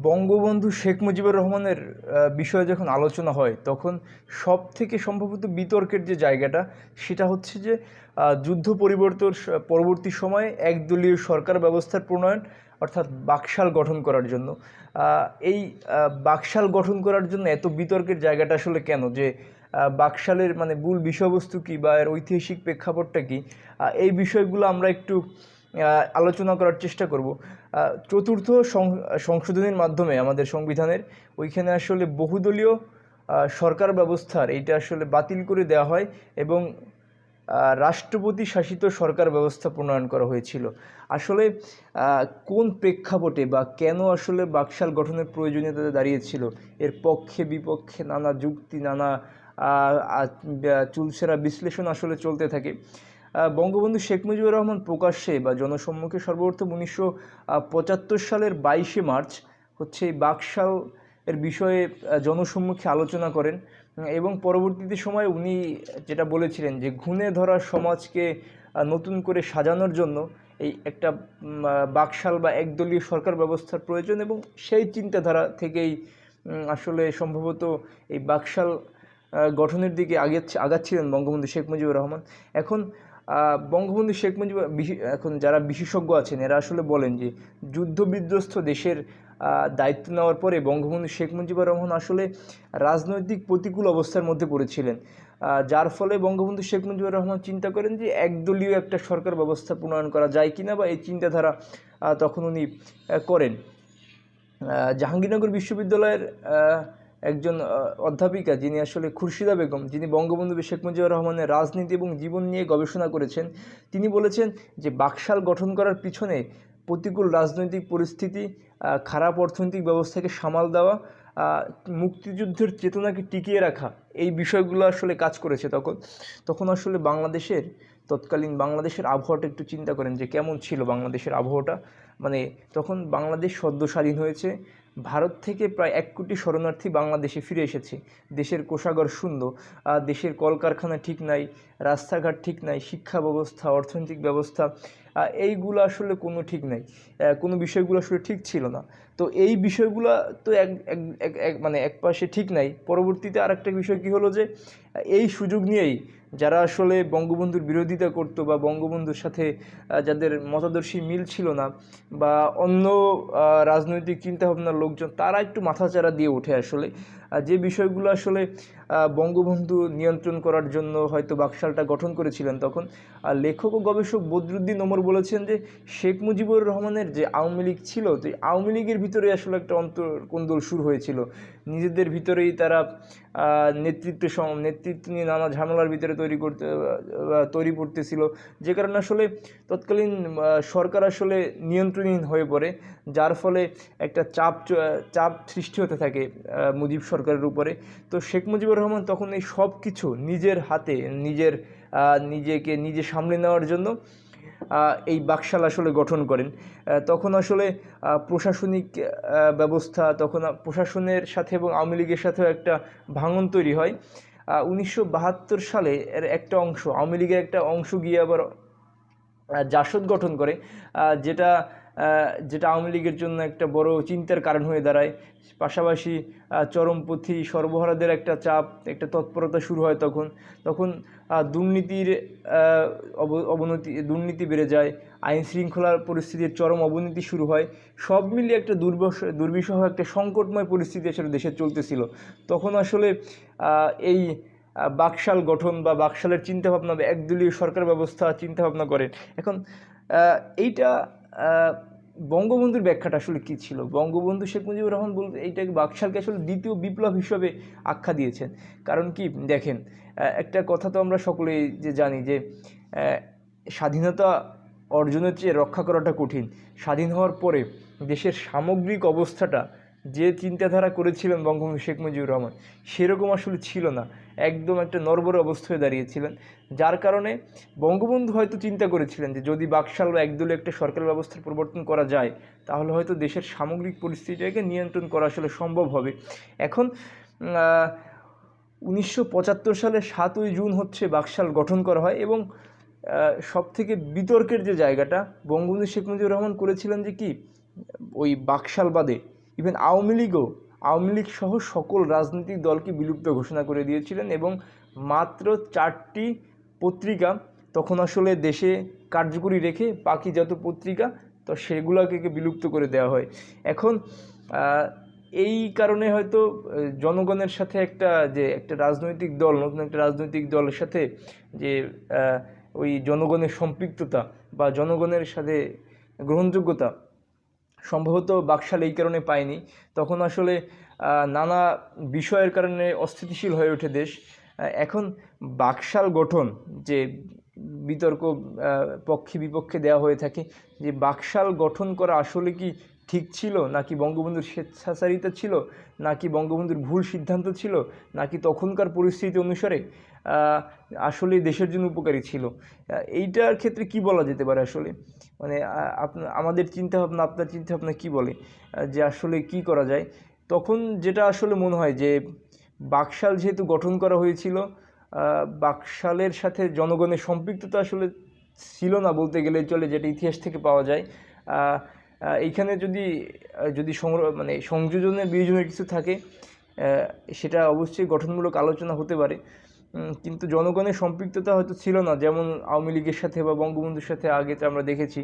বঙ্গবন্ধু শেখ মুজিবুর রহমানের বিষয়ে যখন আলোচনা হয় তখন সব থেকে সম্ভবত বিতর্কের যে জায়গাটা সেটা হচ্ছে যে যুদ্ধ পরবর্তী সময়ে একদলীয় সরকার ব্যবস্থার প্রণয়ন অর্থাৎ বাকশাল গঠন করার জন্য। এই বাকশাল গঠন করার জন্য এত বিতর্কের জায়গাটা আসলে কেন, যে বাকশালের মানে মূল বিষয়বস্তু কী বা এর ঐতিহাসিক প্রেক্ষাপটটা কী, এই বিষয়গুলো আমরা একটু আলোচনা করার চেষ্টা করব। চতুর্থ সংশোধনীর মাধ্যমে আমাদের সংবিধানের ওইখানে আসলে বহুদলীয় সরকার ব্যবস্থার এইটা আসলে বাতিল করে দেওয়া হয় এবং রাষ্ট্রপতি শাসিত সরকার ব্যবস্থা প্রণয়ন করা হয়েছিল। আসলে কোন প্রেক্ষাপটে বা কেন আসলে বাকশাল গঠনের প্রয়োজনীয়তা দাঁড়িয়েছিল, এর পক্ষে বিপক্ষে নানা যুক্তি, নানা চুলচেরা বিশ্লেষণ আসলে চলতে থাকে। বঙ্গবন্ধু শেখ মুজিবুর রহমান প্রকাশ্যে বা জনসম্মুখে সর্বপ্রথম 1975 সালের 22শে মার্চ হচ্ছে এই বাকশাল এর বিষয়ে জনসম্মুখে আলোচনা করেন এবং পরবর্তীতে সময় উনি যেটা বলেছিলেন যে ঘুণে ধরা সমাজকে নতুন করে সাজানোর জন্য এই একটা বাকশাল বা একদলীয় সরকার ব্যবস্থার প্রয়োজন, এবং সেই চিন্তাধারা থেকেই আসলে সম্ভবত এই বাকশাল গঠনের দিকে আগাচ্ছিলেন বঙ্গবন্ধু শেখ মুজিবুর রহমান। এখন বঙ্গবন্ধু শেখ মুজিবুর এখন যারা বিশেষজ্ঞ আছেন এরা আসলে বলেন যে যুদ্ধবিধ্বস্ত দেশের দায়িত্ব নেওয়ার পরে বঙ্গবন্ধু শেখ মুজিবুর রহমান আসলে রাজনৈতিক প্রতিকূল অবস্থার মধ্যে পড়েছিলেন, যার ফলে বঙ্গবন্ধু শেখ মুজিবুর রহমান চিন্তা করেন যে একদলীয় একটা সরকার ব্যবস্থা প্রণয়ন করা যায় কিনা, বা এই চিন্তাধারা তখন উনি করেন। জাহাঙ্গীরনগর বিশ্ববিদ্যালয়ের একজন অধ্যাপিকা যিনি আসলে খুরশিদা বেগম, যিনি বঙ্গবন্ধু শেখ মুজিবুর রহমানের রাজনীতি এবং জীবন নিয়ে গবেষণা করেছেন, তিনি বলেছেন যে বাকশাল গঠন করার পিছনে প্রতিকূল রাজনৈতিক পরিস্থিতি, খারাপ অর্থনৈতিক ব্যবস্থাকে সামাল দেওয়া, মুক্তিযুদ্ধের চেতনাকে টিকিয়ে রাখা, এই বিষয়গুলো আসলে কাজ করেছে। তখন আসলে তৎকালীন বাংলাদেশের আবহাওয়াটা একটু চিন্তা করেন যে কেমন ছিল বাংলাদেশের আবহাওয়াটা। মানে তখন বাংলাদেশ সদ্য স্বাধীন হয়েছে, ভারত থেকে প্রায় 1 কোটি শরণার্থী বাংলাদেশে ফিরে এসেছে, দেশের কোষাগার শূন্য, দেশের কলকারখানা ঠিক নাই, রাস্তাঘাট ঠিক নাই, শিক্ষা ব্যবস্থা, অর্থনৈতিক ব্যবস্থা এইগুলো আসলে কোনো ঠিক নাই, কোনো বিষয়গুলো আসলে ঠিক ছিল না। তো এই বিষয়গুলো তো মানে এক পাশে ঠিক নাই। পরবর্তীতে আরেকটা বিষয় কী হলো যে এই সুযোগ নিয়েই যারা আসলে বঙ্গবন্ধুর বিরোধিতা করতো বা বঙ্গবন্ধুর সাথে যাদের মতাদর্শী মিল ছিল না বা অন্য রাজনৈতিক চিন্তাভাবনার লোকজন, তারা একটু মাথাচাড়া দিয়ে ওঠে আসলে, যে বিষয়গুলো আসলে বঙ্গবন্ধু নিয়ন্ত্রণ করার জন্য হয়তো বাকশালটা গঠন করেছিলেন। তখন লেখক ও গবেষক বদরুদ্দিন ওমর বলেছেন যে শেখ মুজিবুর রহমানের যে আওয়ামী লীগ ছিল, তো এই আওয়ামী লীগের ভিতরে আসলে একটা অন্তর্কোন্দল শুরু হয়েছিল, নিজেদের ভিতরেই তারা নেতৃত্ব নিয়ে নানা ঝামেলার ভিতরে তৈরি করতেছিল, যে কারণে আসলে তৎকালীন সরকার আসলে নিয়ন্ত্রণহীন হয়ে পড়ে, যার ফলে একটা চাপ সৃষ্টি হতে থাকে মুজিব সরকারের উপরে। তো শেখ মুজিবুর রহমান তখন এই সব কিছু নিজের হাতে নিজে সামলে নেওয়ার জন্য এই বাকশাল আসলে গঠন করেন। তখন আসলে প্রশাসনিক ব্যবস্থা, তখন প্রশাসনের সাথে এবং আওয়ামী লীগের সাথেও একটা ভাঙন তৈরি হয়। 1972 সালে এর একটা অংশ, আওয়ামী লীগের একটা অংশ গিয়ে আবার জাসদ গঠন করে, যেটা আওয়ামী লীগের জন্য একটা বড় চিন্তার কারণ হয়ে দাঁড়ায়। পাশাপাশি চরমপন্থী সর্বহারাদের একটা চাপ, একটা তৎপরতা শুরু হয়। তখন দুর্নীতি বেড়ে যায়, আইন শৃঙ্খলার পরিস্থিতির চরম অবনতি শুরু হয়, সব মিলিয়ে একটা দুর্বিষহ একটা সংকটময় পরিস্থিতি আসলে দেশে চলতেছিল। তখন আসলে এই বাকশাল গঠন বা বাকশালের চিন্তাভাবনা বা একদলীয় সরকার ব্যবস্থা চিন্তাভাবনা করেন। এখন এইটা বঙ্গবন্ধুর ব্যাখ্যাটা আসলে কী ছিল? বঙ্গবন্ধু শেখ মুজিবুর রহমান বলতে এইটাকে বাকশালকে আসলে দ্বিতীয় বিপ্লব হিসাবে আখ্যা দিয়েছেন। কারণ কি দেখেন, একটা কথা তো আমরা সকলেই যে জানি যে স্বাধীনতা অর্জনের চেয়ে রক্ষা করাটা কঠিন। স্বাধীন হওয়ার পরে দেশের সামগ্রিক অবস্থাটা যে চিন্তাধারা করেছিলেন বঙ্গবন্ধু শেখ মুজিবুর রহমান সেরকম আসলে ছিল না, একদম একটা নড়বড়ে অবস্থায় দাঁড়িয়েছিলেন, যার কারণে বঙ্গবন্ধু হয়তো চিন্তা করেছিলেন যে যদি বাকশাল বা একদলীয় একটা সরকার ব্যবস্থার প্রবর্তন করা যায় তাহলে হয়তো দেশের সামগ্রিক পরিস্থিতিটাকে নিয়ন্ত্রণ করা আসলে সম্ভব হবে। এখন 1975 সালের 7ই জুন হচ্ছে বাকশাল গঠন করা হয়, এবং সবথেকে বিতর্কের যে জায়গাটা বঙ্গবন্ধু শেখ মুজিবুর রহমান করেছিলেন যে কি ওই বাকশাল বাদে ইভেন আওয়ামী লীগ সহ সকল রাজনৈতিক দলকে বিলুপ্ত ঘোষণা করে দিয়েছিলেন, এবং মাত্র 4টি পত্রিকা তখন আসলে দেশে কার্যকরী রেখে বাকি যত পত্রিকা তো সেগুলোকে বিলুপ্ত করে দেওয়া হয়। এখন এই কারণে হয়তো জনগণের সাথে একটা রাজনৈতিক দল, নতুন একটা রাজনৈতিক দলের সাথে যে ওই জনগণের সম্পৃক্ততা বা জনগণের সাথে গ্রহণযোগ্যতা সম্ভবত বাকশাল এই কারণে পায়নি। তখন আসলে নানা বিষয়ের কারণে অস্থিতিশীল হয়ে ওঠে দেশ। এখন বাকশাল গঠন যে বিতর্ক পক্ষে বিপক্ষে দেওয়া হয়ে থাকে, যে বাকশাল গঠন করা আসলে কি ঠিক ছিল, নাকি বঙ্গবন্ধুর স্বেচ্ছাচারিতা ছিল, নাকি বঙ্গবন্ধুর ভুল সিদ্ধান্ত ছিল, নাকি তখনকার পরিস্থিতি অনুসারে আসলে দেশের জন্য উপকারী ছিল, এইটার ক্ষেত্রে কি বলা যেতে পারে আসলে? মানে আমাদের চিন্তাভাবনা, আপনার চিন্তাভাবনা কি বলে যে আসলে কি করা যায়? তখন যেটা আসলে মনে হয় যে বাকশাল যেহেতু গঠন করা হয়েছিল, বাকশালের সাথে জনগণের সম্পৃক্ততা আসলে ছিল না বলতে গেলে চলে, যেটা ইতিহাস থেকে পাওয়া যায়। এইখানে যদি মানে সংযোজনের বিয়োজনের কিছু থাকে, সেটা অবশ্যই গঠনমূলক আলোচনা হতে পারে, কিন্তু জনগণের সম্পৃক্ততা হয়তো ছিল না, যেমন আওয়ামী লীগের সাথে বা বঙ্গবন্ধুর সাথে আগে তো আমরা দেখেছি।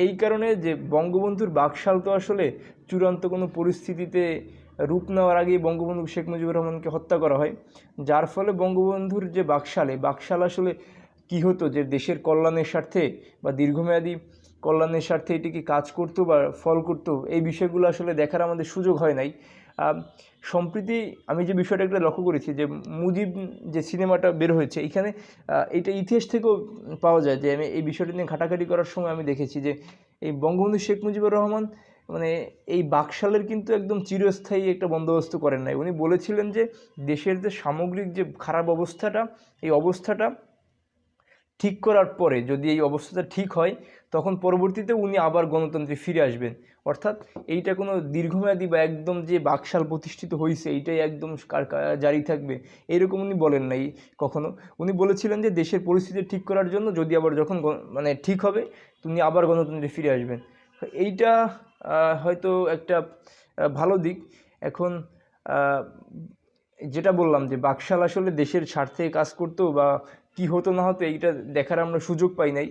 এই কারণে যে বঙ্গবন্ধুর বাকশাল তো আসলে চূড়ান্ত কোনো পরিস্থিতিতে রূপ নেওয়ার আগেই বঙ্গবন্ধু শেখ মুজিবুর রহমানকে হত্যা করা হয়, যার ফলে বঙ্গবন্ধুর যে বাকশাল আসলে কি হতো, যে দেশের কল্যাণের স্বার্থে বা দীর্ঘমেয়াদী কল্যাণের স্বার্থে এটি কি কাজ করতো বা ফল করতো, এই বিষয়গুলো আসলে দেখার আমাদের সুযোগ হয় নাই। সম্প্রতি আমি যে বিষয়টা একটা লক্ষ্য করেছি, যে মুজিব যে সিনেমাটা বের হয়েছে, এখানে এটা ইতিহাস থেকেও পাওয়া যায়, যে আমি এই বিষয়টা নিয়ে ঘাটাঘাটি করার সময় আমি দেখেছি যে এই বঙ্গবন্ধু শেখ মুজিবুর রহমান মানে এই বাকশালের কিন্তু একদম চিরস্থায়ী একটা বন্দোবস্ত করেন নাই। উনি বলেছিলেন যে দেশের যে সামগ্রিক যে খারাপ অবস্থাটা, এই অবস্থাটা ঠিক করার পরে যদি এই অবস্থাটা ঠিক হয়, তখন পরবর্তীতে উনি আবার গণতন্ত্রে ফিরে আসবেন। অর্থাৎ এইটা কোনো দীর্ঘমেয়াদী বা একদম যে বাকশাল প্রতিষ্ঠিত হয়েছে এইটাই একদম জারি থাকবে এরকম উনি বলেন নাই কখনো। উনি বলেছিলেন যে দেশের পরিস্থিতি ঠিক করার জন্য যদি আবার যখন মানে ঠিক হবে, উনি আবার গণতন্ত্রে ফিরে আসবেন। এইটা হয়তো একটা ভালো দিক। এখন যেটা বললাম যে বাকশাল আসলে দেশের স্বার্থে কাজ করতো বা কি হতো না হতো, এইটা দেখার আমরা সুযোগ পাই নাই।